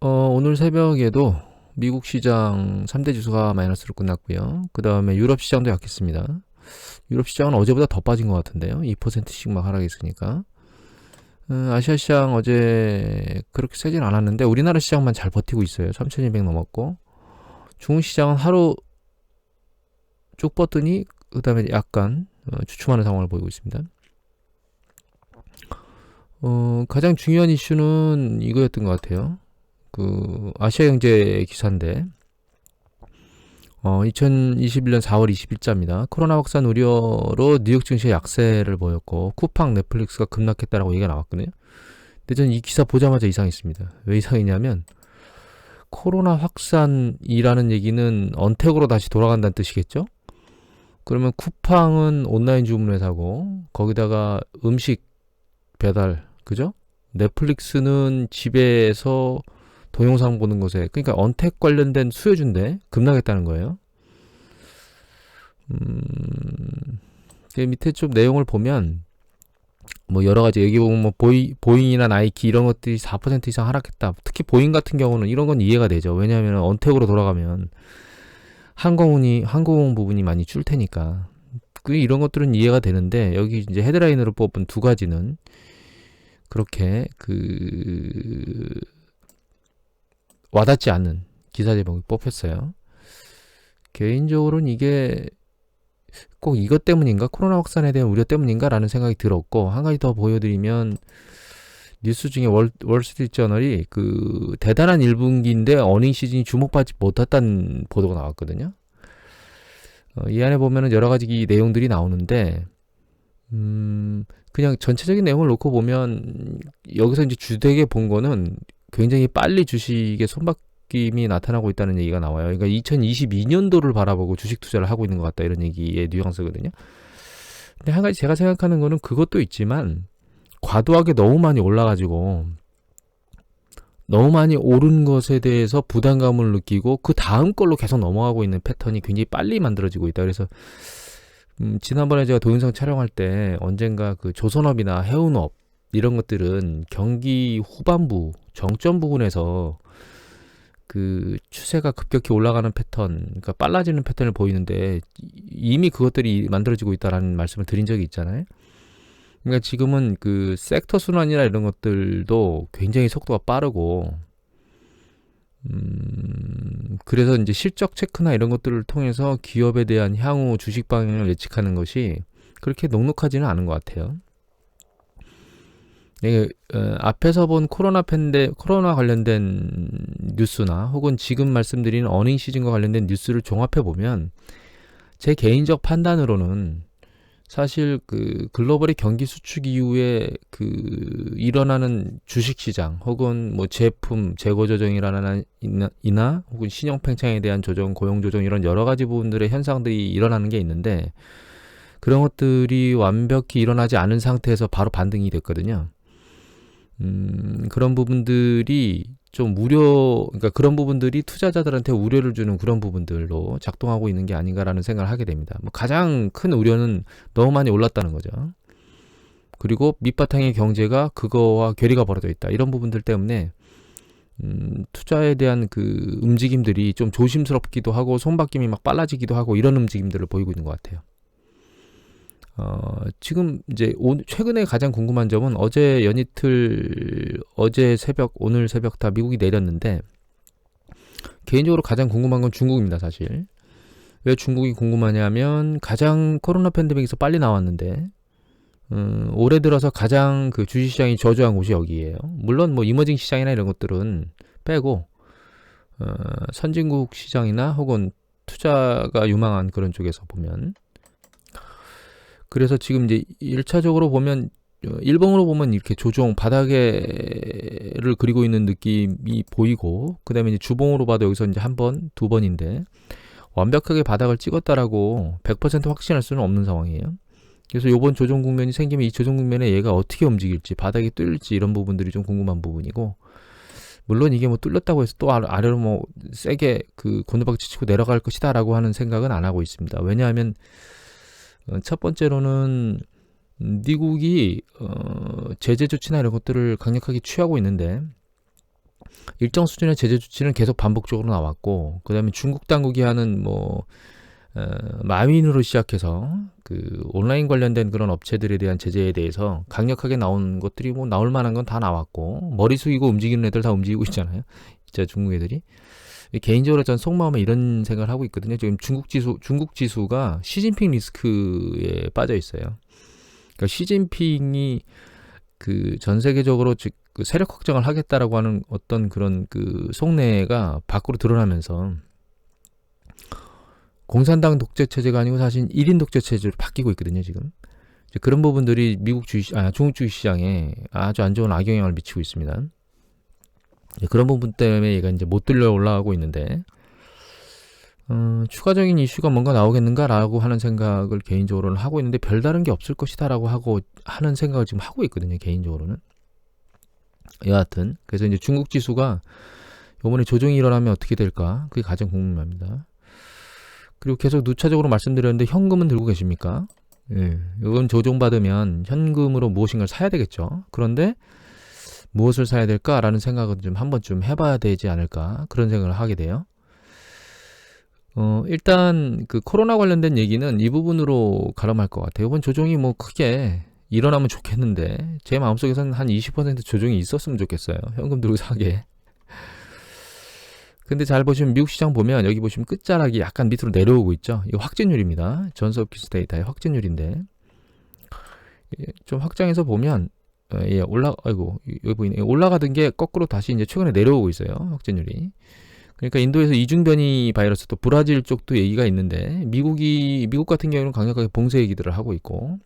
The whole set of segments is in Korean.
오늘 새벽에도 미국 시장 3대 지수가 마이너스로 끝났고요. 그 다음에 유럽 시장도 약했습니다. 유럽 시장은 어제보다 더 빠진 것 같은데요. 2%씩 막 하락했으니까. 아시아 시장 어제 그렇게 세진 않았는데 우리나라 시장만 잘 버티고 있어요. 3,200 넘었고. 중국 시장은 하루 쭉 뻗더니 그 다음에 약간 주춤하는 상황을 보이고 있습니다. 가장 중요한 이슈는 이거였던 것 같아요. 아시아 경제 기사인데, 2021년 4월 20일자입니다. 코로나 확산 우려로 뉴욕 증시 약세를 보였고, 쿠팡, 넷플릭스가 급락했다라고 얘기가 나왔거든요. 근데 저는 이 기사 보자마자 이상했습니다. 왜 이상했냐면, 코로나 확산이라는 얘기는 언택으로 다시 돌아간다는 뜻이겠죠? 그러면 쿠팡은 온라인 주문 회사고, 거기다가 음식 배달, 그죠? 넷플릭스는 집에서 동영상 보는 것에, 그러니까 언택 관련된 수요주인데 급락했다는 거예요. 그 밑에 좀 내용을 보면 뭐 여러 가지 여기 보면 뭐 보잉이나 나이키 이런 것들이 4% 이상 하락했다. 특히 보잉 같은 경우는 이런 건 이해가 되죠. 왜냐하면 언택으로 돌아가면 항공 부분이 많이 줄 테니까. 이런 것들은 이해가 되는데 여기 이제 헤드라인으로 뽑은 두 가지는 그렇게 와닿지 않는 기사 제목이 뽑혔어요. 개인적으로는 이게 꼭 이것 때문인가? 코로나 확산에 대한 우려 때문인가? 라는 생각이 들었고, 한 가지 더 보여드리면, 뉴스 중에 월스트리트저널이 대단한 1분기인데 어닝 시즌이 주목받지 못했다는 보도가 나왔거든요. 이 안에 보면은 여러 가지 내용들이 나오는데, 그냥 전체적인 내용을 놓고 보면, 여기서 이제 주되게 본 거는 굉장히 빨리 주식의 손바뀜이 나타나고 있다는 얘기가 나와요. 그러니까 2022년도를 바라보고 주식 투자를 하고 있는 것 같다 이런 얘기의 뉘앙스거든요. 근데 한 가지 제가 생각하는 거는 그것도 있지만 과도하게 너무 많이 올라가지고 너무 많이 오른 것에 대해서 부담감을 느끼고 그 다음 걸로 계속 넘어가고 있는 패턴이 굉장히 빨리 만들어지고 있다. 그래서 지난번에 제가 동영상 촬영할 때 언젠가 조선업이나 해운업 이런 것들은 경기 후반부 정점 부분에서 추세가 급격히 올라가는 패턴, 그러니까 빨라지는 패턴을 보이는데 이미 그것들이 만들어지고 있다라는 말씀을 드린 적이 있잖아요. 그러니까 지금은 섹터 순환이나 이런 것들도 굉장히 속도가 빠르고, 그래서 이제 실적 체크나 이런 것들을 통해서 기업에 대한 향후 주식 방향을 예측하는 것이 그렇게 녹록하지는 않은 것 같아요. 앞에서 본 코로나 관련된 뉴스나 혹은 지금 말씀드린 어닝 시즌과 관련된 뉴스를 종합해 보면 제 개인적 판단으로는 사실 글로벌의 경기 수축 이후에 일어나는 주식 시장 혹은 뭐 제품 재고 조정이나 혹은 신용 팽창에 대한 조정, 고용 조정 이런 여러 가지 부분들의 현상들이 일어나는 게 있는데 그런 것들이 완벽히 일어나지 않은 상태에서 바로 반등이 됐거든요. 그런 부분들이 그러니까 그런 부분들이 투자자들한테 우려를 주는 그런 부분들로 작동하고 있는 게 아닌가라는 생각을 하게 됩니다. 가장 큰 우려는 너무 많이 올랐다는 거죠. 그리고 밑바탕의 경제가 그거와 괴리가 벌어져 있다. 이런 부분들 때문에 투자에 대한 움직임들이 좀 조심스럽기도 하고 손바뀜이 막 빨라지기도 하고 이런 움직임들을 보이고 있는 것 같아요. 지금 이제 최근에 가장 궁금한 점은 어제 오늘 새벽 다 미국이 내렸는데 개인적으로 가장 궁금한 건 중국입니다, 사실. 왜 중국이 궁금하냐면 가장 코로나 팬데믹에서 빨리 나왔는데 올해 들어서 가장 주식시장이 저조한 곳이 여기예요. 물론 뭐 이머징 시장이나 이런 것들은 빼고 선진국 시장이나 혹은 투자가 유망한 그런 쪽에서 보면 그래서 지금 이제 1차적으로 보면 일봉으로 보면 이렇게 조정 바닥에를 그리고 있는 느낌이 보이고 그다음에 이제 주봉으로 봐도 여기서 이제 한 번, 두 번인데 완벽하게 바닥을 찍었다라고 100% 확신할 수는 없는 상황이에요. 그래서 이번 조정 국면이 생기면 이 조정 국면에 얘가 어떻게 움직일지 바닥이 뚫릴지 이런 부분들이 좀 궁금한 부분이고 물론 이게 뭐 뚫렸다고 해서 또 아래로 뭐 세게 곤두박질 치고 내려갈 것이다라고 하는 생각은 안 하고 있습니다. 왜냐하면 첫 번째로는 미국이 제재 조치나 이런 것들을 강력하게 취하고 있는데 일정 수준의 제재 조치는 계속 반복적으로 나왔고, 그다음에 중국 당국이 하는 마윈으로 시작해서 그 온라인 관련된 그런 업체들에 대한 제재에 대해서 강력하게 나온 것들이 뭐 나올 만한 건 다 나왔고, 머리 숙이고 움직이는 애들 다 움직이고 있잖아요. 진짜 중국 애들이. 개인적으로 전 속마음에 이런 생각을 하고 있거든요. 지금 중국 지수가 시진핑 리스크에 빠져 있어요. 그러니까 시진핑이 그 전 세계적으로 즉 그 세력 확장을 하겠다라고 하는 어떤 그런 그 속내가 밖으로 드러나면서 공산당 독재 체제가 아니고 사실 1인 독재 체제로 바뀌고 있거든요, 지금. 그런 부분들이 중국 주식 시장에 아주 안 좋은 악영향을 미치고 있습니다. 그런 부분 때문에 얘가 이제 못 들려 올라가고 있는데, 추가적인 이슈가 뭔가 나오겠는가라고 하는 생각을 개인적으로는 하고 있는데, 별다른 게 없을 것이다라고 하는 생각을 지금 하고 있거든요, 개인적으로는. 여하튼, 그래서 이제 중국 지수가 이번에 조정이 일어나면 어떻게 될까? 그게 가장 궁금합니다. 그리고 계속 누차적으로 말씀드렸는데, 현금은 들고 계십니까? 예, 이건 조정받으면 현금으로 무엇인가를 사야 되겠죠. 그런데 무엇을 사야 될까라는 생각을 좀 한 번쯤 해봐야 되지 않을까, 그런 생각을 하게 돼요. 일단 그 코로나 관련된 얘기는 이 부분으로 가름할 것 같아요. 이번 조정이 뭐 크게 일어나면 좋겠는데, 제 마음속에서는 한 20% 조정이 있었으면 좋겠어요. 현금 들고 사게. 근데 잘 보시면 미국 시장 보면, 여기 보시면 끝자락이 약간 밑으로 내려오고 있죠. 이거 확진율입니다. 존스홉킨스 데이터의 확진율인데, 좀 확장해서 보면 여기 보이네. 올라가던 게 거꾸로 다시 이제 최근에 내려오고 있어요, 확진율이. 그러니까 인도에서 이중변이 바이러스, 또 브라질 쪽도 얘기가 있는데, 미국 같은 경우는 강력하게 봉쇄 얘기들을 하고 있고,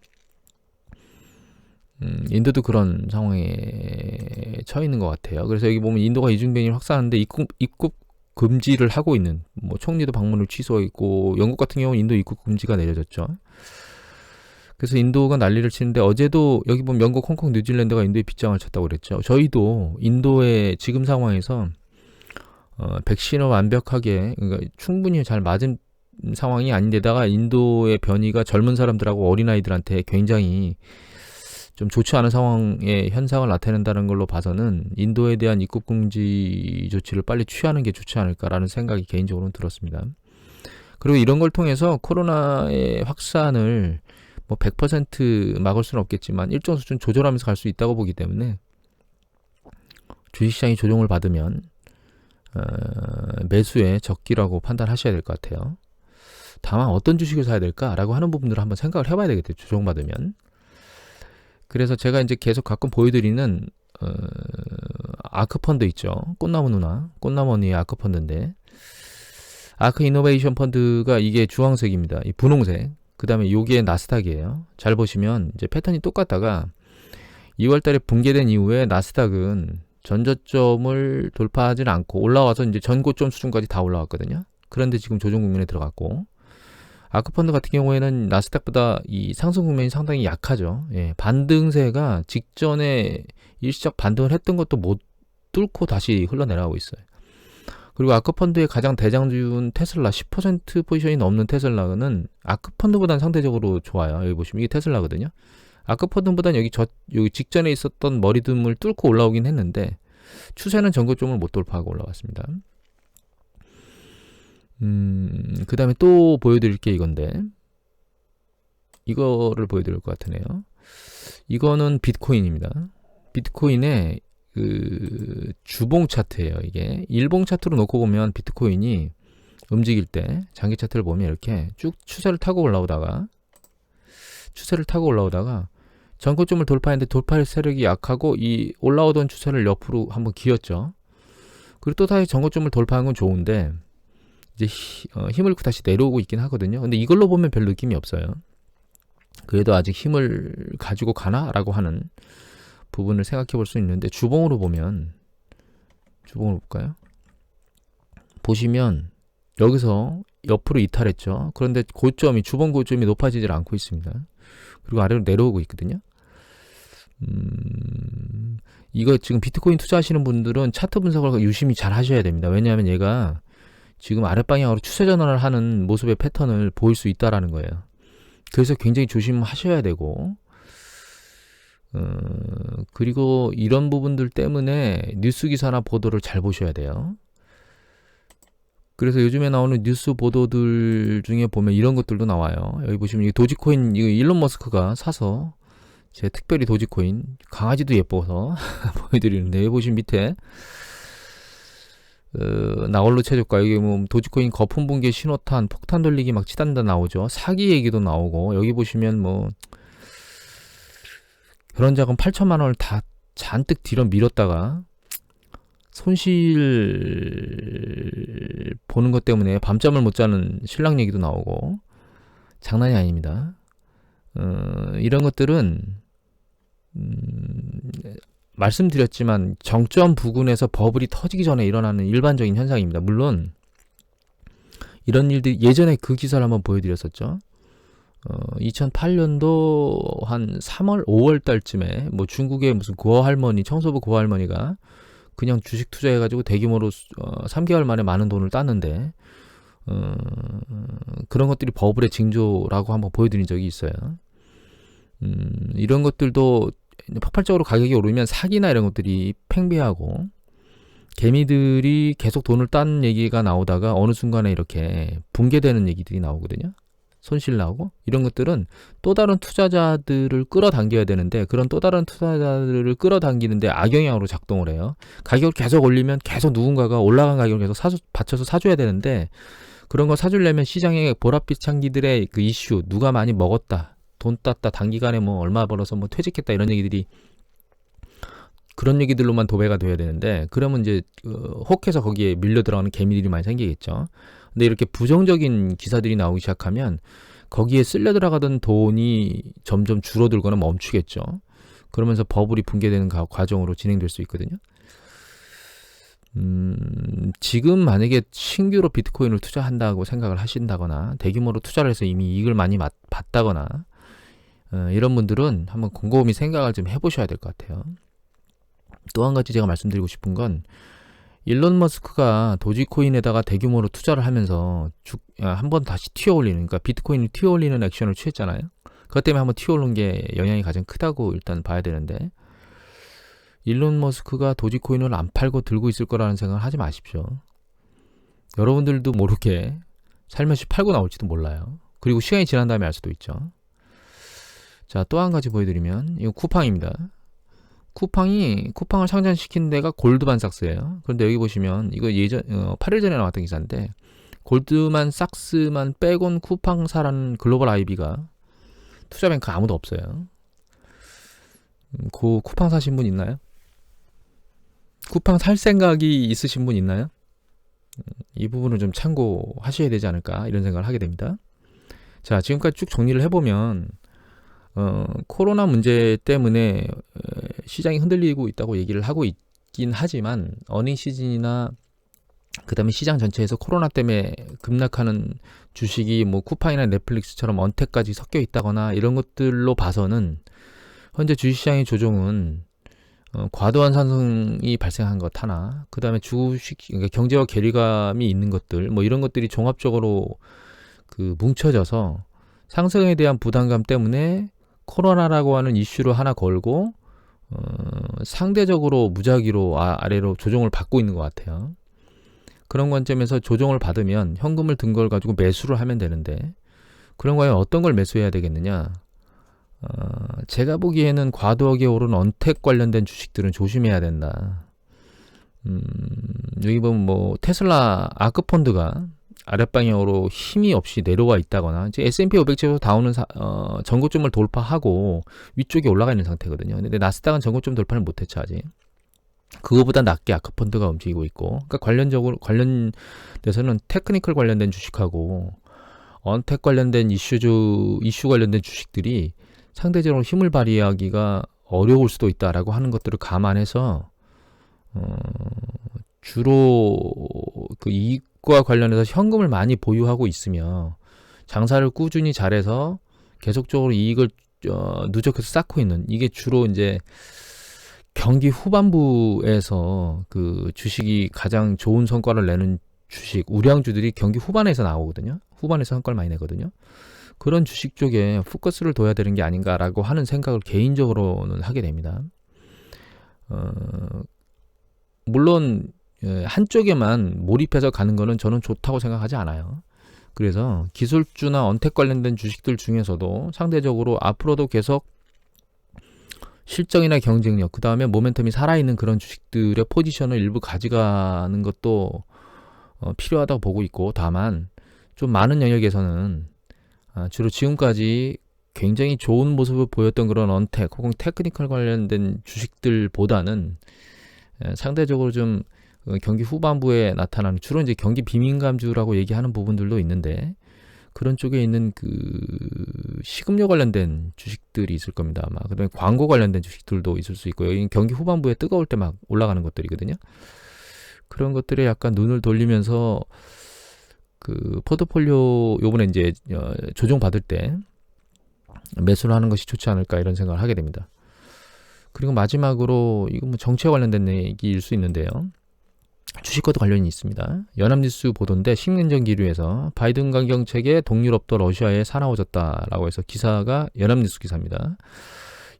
인도도 그런 상황에 처해 있는 것 같아요. 그래서 여기 보면 인도가 이중변이를 확산하는데 입국 금지를 하고 있는, 뭐 총리도 방문을 취소했고, 영국 같은 경우는 인도 입국 금지가 내려졌죠. 그래서 인도가 난리를 치는데, 어제도 여기 보면 영국, 홍콩, 뉴질랜드가 인도에 빗장을 쳤다고 그랬죠. 저희도 인도의 지금 상황에서 백신을 완벽하게, 그러니까 충분히 잘 맞은 상황이 아닌데다가 인도의 변이가 젊은 사람들하고 어린아이들한테 굉장히 좀 좋지 않은 상황의 현상을 나타낸다는 걸로 봐서는 인도에 대한 입국 금지 조치를 빨리 취하는 게 좋지 않을까라는 생각이 개인적으로는 들었습니다. 그리고 이런 걸 통해서 코로나의 확산을 뭐 100% 막을 수는 없겠지만 일정 수준 조절하면서 갈 수 있다고 보기 때문에, 주식시장이 조정을 받으면 매수의 적기라고 판단하셔야 될 것 같아요. 다만 어떤 주식을 사야 될까라고 하는 부분들을 한번 생각을 해봐야 되겠죠, 조정받으면. 그래서 제가 이제 계속 가끔 보여드리는 아크펀드 있죠. 꽃나무 언니의 아크펀드인데, 아크 이노베이션 펀드가 이게 주황색입니다. 이 분홍색. 그 다음에 요게 나스닥이에요. 잘 보시면 이제 패턴이 똑같다가 2월 달에 붕괴된 이후에 나스닥은 전저점을 돌파하지는 않고 올라와서 이제 전고점 수준까지 다 올라왔거든요. 그런데 지금 조정 국면에 들어갔고, 아크펀드 같은 경우에는 나스닥보다 이 상승 국면이 상당히 약하죠. 예, 반등세가 직전에 일시적 반등을 했던 것도 못 뚫고 다시 흘러내려가고 있어요. 그리고 아크펀드의 가장 대장주인 테슬라, 10% 포지션이 넘는 테슬라는 아크펀드보다는 상대적으로 좋아요. 여기 보시면 이게 테슬라거든요. 아크펀드보다는 여기 직전에 있었던 머리둠을 뚫고 올라오긴 했는데, 추세는 전고점을 못 돌파하고 올라왔습니다. 그 다음에 또 보여드릴 게 이건데, 이거를 보여드릴 것 같으네요. 이거는 비트코인입니다. 비트코인의 그 주봉 차트예요. 이게 일봉 차트로 놓고 보면 비트코인이 움직일 때 장기 차트를 보면 이렇게 쭉 추세를 타고 올라오다가 전고점을 돌파했는데 돌파 세력이 약하고 이 올라오던 추세를 옆으로 한번 기었죠. 그리고 또 다시 전고점을 돌파한 건 좋은데, 이제 힘을 다시 내려오고 있긴 하거든요. 근데 이걸로 보면 별 느낌이 없어요. 그래도 아직 힘을 가지고 가나라고 하는 부분을 생각해 볼 수 있는데, 주봉으로 볼까요? 보시면 여기서 옆으로 이탈했죠. 그런데 주봉 고점이 높아지질 않고 있습니다. 그리고 아래로 내려오고 있거든요. 이거 지금 비트코인 투자하시는 분들은 차트 분석을 유심히 잘 하셔야 됩니다. 왜냐하면 얘가 지금 아랫방향으로 추세 전환을 하는 모습의 패턴을 보일 수 있다라는 거예요. 그래서 굉장히 조심하셔야 되고, 그리고 이런 부분들 때문에 뉴스 기사나 보도를 잘 보셔야 돼요. 그래서 요즘에 나오는 뉴스 보도들 중에 보면 이런 것들도 나와요. 여기 보시면 이 도지코인, 이거 일론 머스크가 사서, 제 특별히 도지코인, 강아지도 예뻐서 보여드리는데, 여기 보시면 밑에 나홀로 최저가, 여기 뭐 도지코인 거품 붕괴 신호탄, 폭탄 돌리기 막 치단다 나오죠. 사기 얘기도 나오고, 여기 보시면 뭐 그런 자금 8천만 원을 다 잔뜩 뒤로 밀었다가 손실 보는 것 때문에 밤잠을 못 자는 신랑 얘기도 나오고, 장난이 아닙니다. 이런 것들은 말씀드렸지만 정점 부근에서 버블이 터지기 전에 일어나는 일반적인 현상입니다. 물론 이런 일들이 예전에 그 기사를 한번 보여드렸었죠. 2008년도 한 3월, 5월 달쯤에 뭐 중국의 무슨 고할머니, 청소부 고할머니가 그냥 주식 투자해가지고 대규모로 3개월 만에 많은 돈을 땄는데, 그런 것들이 버블의 징조라고 한번 보여드린 적이 있어요. 이런 것들도 폭발적으로 가격이 오르면 사기나 이런 것들이 팽배하고, 개미들이 계속 돈을 딴 얘기가 나오다가 어느 순간에 이렇게 붕괴되는 얘기들이 나오거든요. 손실 나오고, 이런 것들은 또 다른 투자자들을 끌어당겨야 되는데, 그런 또 다른 투자자들을 끌어당기는데 악영향으로 작동을 해요. 가격을 계속 올리면 계속 누군가가 올라간 가격을 계속 받쳐서 사줘야 되는데, 그런 거 사주려면 시장에 보랏빛 창기들의 그 이슈, 누가 많이 먹었다, 돈 땄다, 단기간에 뭐 얼마 벌어서 뭐 퇴직했다, 이런 얘기들이, 그런 얘기들로만 도배가 돼야 되는데, 그러면 이제 혹해서 거기에 밀려 들어가는 개미들이 많이 생기겠죠. 근데 이렇게 부정적인 기사들이 나오기 시작하면 거기에 쓸려 들어가던 돈이 점점 줄어들거나 멈추겠죠. 그러면서 버블이 붕괴되는 과정으로 진행될 수 있거든요. 지금 만약에 신규로 비트코인을 투자한다고 생각을 하신다거나, 대규모로 투자를 해서 이미 이익을 많이 봤다거나, 이런 분들은 한번 곰곰이 생각을 좀 해보셔야 될 것 같아요. 또 한 가지 제가 말씀드리고 싶은 건, 일론 머스크가 도지코인에다가 대규모로 투자를 하면서 한번 다시 튀어올리는, 그러니까 비트코인이 튀어올리는 액션을 취했잖아요. 그것 때문에 한번 튀어오른 게 영향이 가장 크다고 일단 봐야 되는데, 일론 머스크가 도지코인을 안 팔고 들고 있을 거라는 생각을 하지 마십시오. 여러분들도 모르게 살며시 팔고 나올지도 몰라요. 그리고 시간이 지난 다음에 알 수도 있죠. 자, 또 한 가지 보여드리면, 이거 쿠팡입니다. 쿠팡을 상장시킨 데가 골드만삭스예요. 그런데 여기 보시면 이거 예전 8일 전에 나왔던 기사인데, 골드만삭스만 빼곤 쿠팡사라는 글로벌 IB가 투자뱅크 아무도 없어요. 그 쿠팡 사신 분 있나요? 쿠팡 살 생각이 있으신 분 있나요? 이 부분을 좀 참고하셔야 되지 않을까, 이런 생각을 하게 됩니다. 자, 지금까지 쭉 정리를 해보면, 코로나 문제 때문에 시장이 흔들리고 있다고 얘기를 하고 있긴 하지만, 어닝 시즌이나 그 다음에 시장 전체에서 코로나 때문에 급락하는 주식이 뭐 쿠팡이나 넷플릭스처럼 언택까지 섞여 있다거나 이런 것들로 봐서는 현재 주식시장의 조정은 과도한 상승이 발생한 것 하나, 그 다음에 그러니까 경제와 괴리감이 있는 것들, 뭐 이런 것들이 종합적으로 뭉쳐져서 상승에 대한 부담감 때문에 코로나라고 하는 이슈를 하나 걸고 상대적으로 무작위로 아래로 조정을 받고 있는 것 같아요. 그런 관점에서 조정을 받으면 현금을 든 걸 가지고 매수를 하면 되는데, 그런 과연 어떤 걸 매수해야 되겠느냐? 제가 보기에는 과도하게 오른 언택 관련된 주식들은 조심해야 된다. 여기 보면 뭐 테슬라 아크펀드가 아랫방향으로 힘이 없이 내려와 있다거나, 이제 S&P 500지수 다우는 전고점을 돌파하고 위쪽에 올라가 있는 상태거든요. 근데 나스닥은 전고점 돌파를 못했죠, 아직. 그거보다 낮게 아크펀드가 움직이고 있고, 그러니까 관련돼서는 테크니컬 관련된 주식하고 언택 관련된 이슈 관련된 주식들이 상대적으로 힘을 발휘하기가 어려울 수도 있다라고 하는 것들을 감안해서 주로 그 이익과 관련해서 현금을 많이 보유하고 있으며 장사를 꾸준히 잘해서 계속적으로 이익을 누적해서 쌓고 있는, 이게 주로 이제 경기 후반부에서 그 주식이 가장 좋은 성과를 내는 주식, 우량주들이 경기 후반에서 나오거든요. 후반에서 성과를 많이 내거든요. 그런 주식 쪽에 포커스를 둬야 되는 게 아닌가라고 하는 생각을 개인적으로는 하게 됩니다. 물론 한쪽에만 몰입해서 가는 거는 저는 좋다고 생각하지 않아요. 그래서 기술주나 언택 관련된 주식들 중에서도 상대적으로 앞으로도 계속 실적이나 경쟁력, 그 다음에 모멘텀이 살아있는 그런 주식들의 포지션을 일부 가져가는 것도 필요하다고 보고 있고, 다만 좀 많은 영역에서는 주로 지금까지 굉장히 좋은 모습을 보였던 그런 언택 혹은 테크니컬 관련된 주식들보다는 상대적으로 좀 경기 후반부에 나타나는, 주로 이제 경기 비민감주라고 얘기하는 부분들도 있는데, 그런 쪽에 있는 그 식음료 관련된 주식들이 있을 겁니다. 아마 그다음에 광고 관련된 주식들도 있을 수 있고요. 여기 경기 후반부에 뜨거울 때 막 올라가는 것들이거든요. 그런 것들에 약간 눈을 돌리면서 그 포트폴리오 요번에 이제 조정 받을 때 매수를 하는 것이 좋지 않을까 이런 생각을 하게 됩니다. 그리고 마지막으로 이거 뭐 정치와 관련된 얘기일 수 있는데요. 주식과도 관련이 있습니다. 연합뉴스 보도인데 식민정 기류에서 바이든 강경책에 동유럽도 러시아에 사나워졌다라고 해서 기사가 연합뉴스 기사입니다.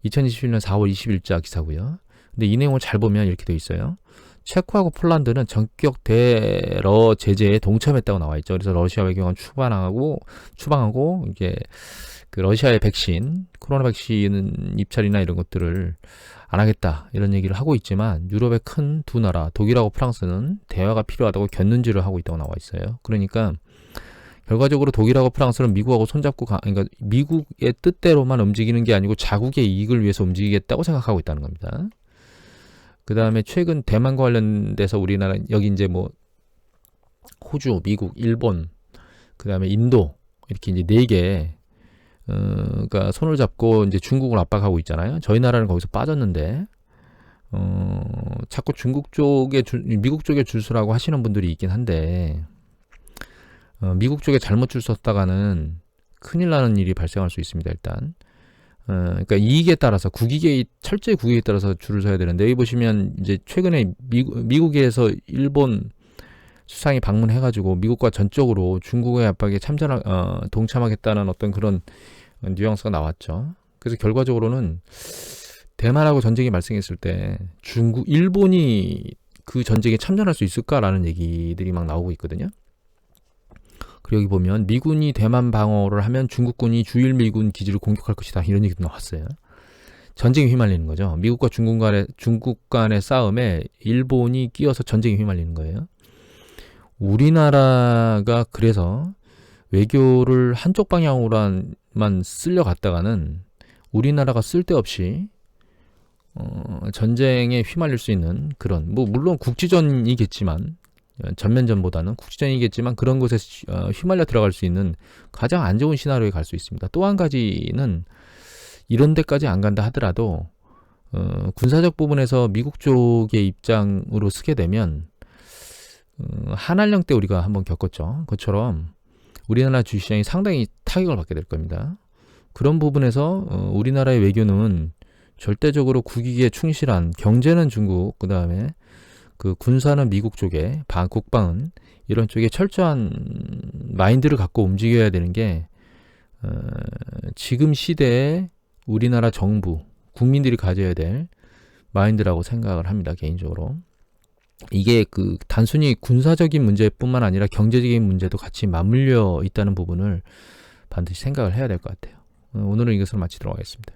2021년 4월 20일자 기사고요. 근데 이 내용을 잘 보면 이렇게 돼 있어요. 체코하고 폴란드는 전격 대러 제재에 동참했다고 나와 있죠. 그래서 러시아 외교관 추방하고 이게 그 러시아의 백신, 코로나 백신 입찰이나 이런 것들을 안 하겠다 이런 얘기를 하고 있지만, 유럽의 큰 두 나라 독일하고 프랑스는 대화가 필요하다고 곁눈질을 하고 있다고 나와 있어요. 그러니까 결과적으로 독일하고 프랑스는 미국하고 손잡고 그러니까 미국의 뜻대로만 움직이는 게 아니고 자국의 이익을 위해서 움직이겠다고 생각하고 있다는 겁니다. 그 다음에 최근 대만과 관련돼서 우리나라 여기 이제 뭐 호주, 미국, 일본, 그 다음에 인도 이렇게 이제 4개 그러니까 손을 잡고 이제 중국을 압박하고 있잖아요. 저희 나라는 거기서 빠졌는데 자꾸 중국 쪽에 미국 쪽에 줄 서라고 하시는 분들이 있긴 한데, 미국 쪽에 잘못 줄 섰다가는 큰일 나는 일이 발생할 수 있습니다. 일단 그러니까 이익에 따라서 철저히 국익에 따라서 줄을 서야 되는데, 여기 보시면 이제 최근에 미국에서 일본 수상이 방문해가지고 미국과 전적으로 중국의 압박에 동참하겠다는 어떤 그런 뉘앙스가 나왔죠. 그래서 결과적으로는 대만하고 전쟁이 발생했을 때 일본이 그 전쟁에 참전할 수 있을까라는 얘기들이 막 나오고 있거든요. 그리고 여기 보면 미군이 대만 방어를 하면 중국군이 주일 미군 기지를 공격할 것이다 이런 얘기도 나왔어요. 전쟁에 휘말리는 거죠. 미국과 중국 간의 싸움에 일본이 끼어서 전쟁에 휘말리는 거예요. 우리나라가 그래서 외교를 한쪽 방향으로만 쓸려 갔다가는 우리나라가 쓸데없이 전쟁에 휘말릴 수 있는 그런, 뭐 물론 국지전이겠지만, 전면전보다는 국지전이겠지만 그런 것에 휘말려 들어갈 수 있는 가장 안 좋은 시나리오에 갈 수 있습니다. 또 한 가지는 이런 데까지 안 간다 하더라도 군사적 부분에서 미국 쪽의 입장으로 쓰게 되면 한한령 때 우리가 한번 겪었죠. 그것처럼 우리나라 주식시장이 상당히 타격을 받게 될 겁니다. 그런 부분에서 우리나라의 외교는 절대적으로 국익에 충실한, 경제는 중국, 그 다음에 그 군사는 미국 쪽에, 국방은 이런 쪽에 철저한 마인드를 갖고 움직여야 되는 게 지금 시대에 우리나라 정부, 국민들이 가져야 될 마인드라고 생각을 합니다. 개인적으로. 이게 그 단순히 군사적인 문제뿐만 아니라 경제적인 문제도 같이 맞물려 있다는 부분을 반드시 생각을 해야 될 것 같아요. 오늘은 이것으로 마치도록 하겠습니다.